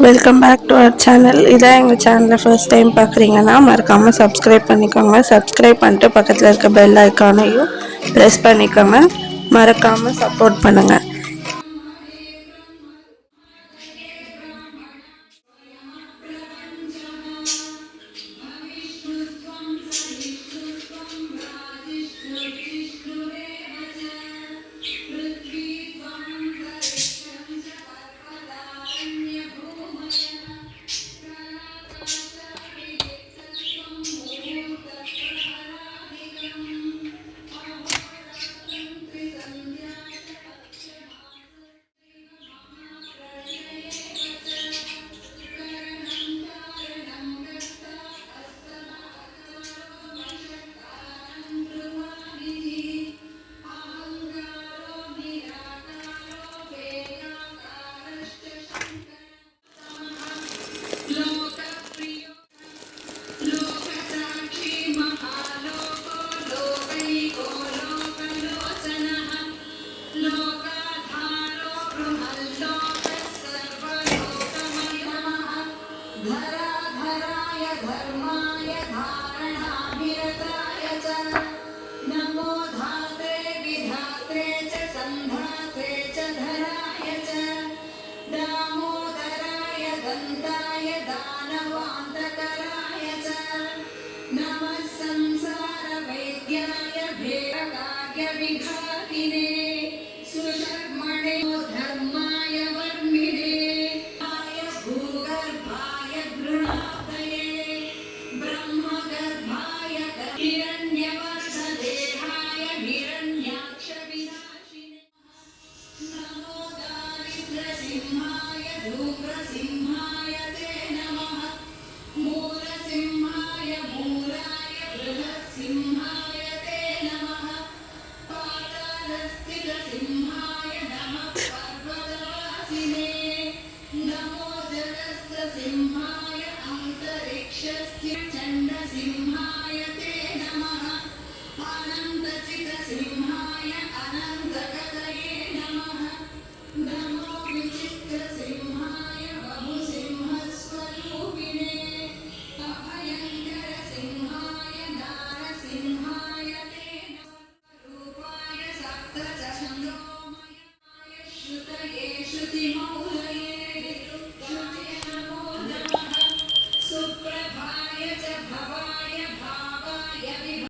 Welcome back to our channel. இதான் எங்கள் சேனலில் ஃபர்ஸ்ட் டைம் பார்க்குறீங்கன்னா மறக்காமல் சப்ஸ்கிரைப் பண்ணிக்கோங்க. சப்ஸ்கிரைப் பண்ணிட்டு பக்கத்தில் இருக்க பெல் ஐக்கானையும் ப்ரெஸ் பண்ணிக்கோங்க. மறக்காமல் சப்போர்ட் பண்ணுங்கள். नमः संसार वैद्याय भेदकार्य विघातिने